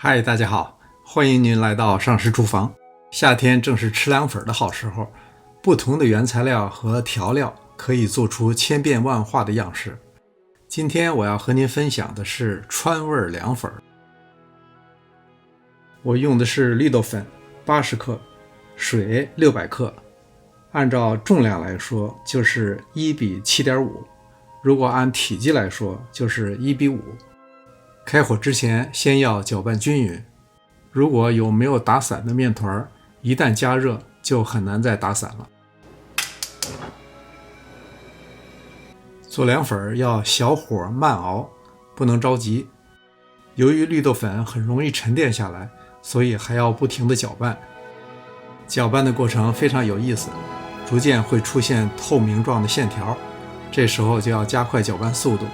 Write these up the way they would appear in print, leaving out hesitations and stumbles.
嗨，大家好，欢迎您来到上师厨房。夏天正是吃凉粉的好时候，不同的原材料和调料可以做出千变万化的样式。今天我要和您分享的是川味凉粉。我用的是绿豆粉80克，水600克，按照重量来说就是1比7.5，如果按体积来说就是1比5。开火之前先要搅拌均匀，如果有没有打散的面团，一旦加热就很难再打散了。做凉粉要小火慢熬，不能着急。由于绿豆粉很容易沉淀下来，所以还要不停地搅拌。搅拌的过程非常有意思，逐渐会出现透明状的线条，这时候就要加快搅拌速度，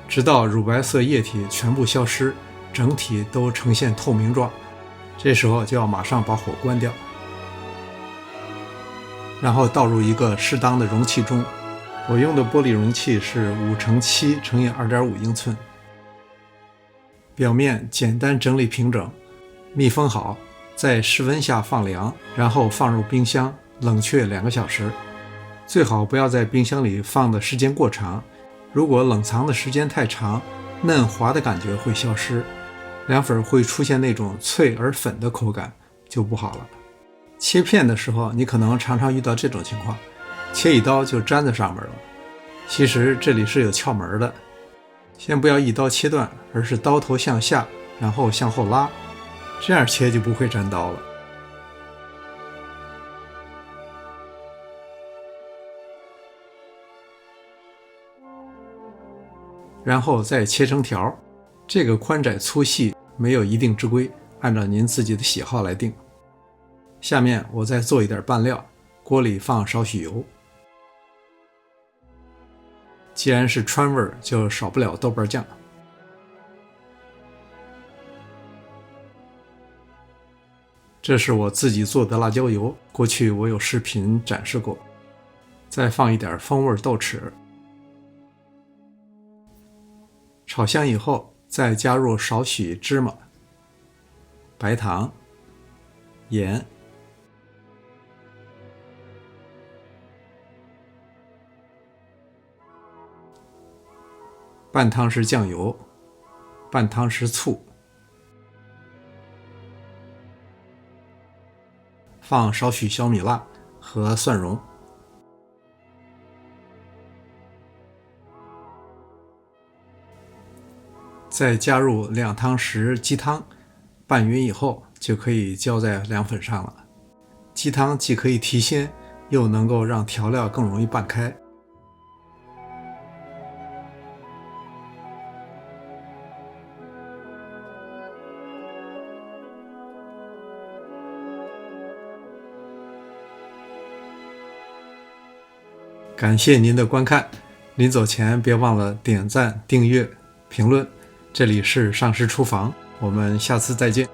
直到乳白色液体全部消失，整体都呈现透明状，这时候就要马上把火关掉，然后倒入一个适当的容器中。我用的玻璃容器是5×7×2.5英寸，表面简单整理平整，密封好，在室温下放凉，然后放入冰箱冷却2个小时。最好不要在冰箱里放的时间过长，如果冷藏的时间太长，嫩滑的感觉会消失，凉粉会出现那种脆而粉的口感，就不好了。切片的时候，你可能常常遇到这种情况，切一刀就粘在上面了。其实这里是有窍门的，先不要一刀切断，而是刀头向下，然后向后拉，这样切就不会粘刀了。然后再切成条，这个宽窄粗细没有一定之规，按照您自己的喜好来定。下面我再做一点拌料，锅里放少许油。既然是川味，就少不了豆瓣酱。这是我自己做的辣椒油，过去我有视频展示过。再放一点风味豆豉。炒香以后，再加入少许芝麻、白糖、盐、半汤匙酱油、半汤匙醋，放少许小米辣和蒜蓉，再加入2汤匙鸡汤，拌匀以后就可以浇在凉粉上了。鸡汤既可以提鲜，又能够让调料更容易拌开。感谢您的观看，临走前别忘了点赞、订阅、评论。这里是上师厨房，我们下次再见。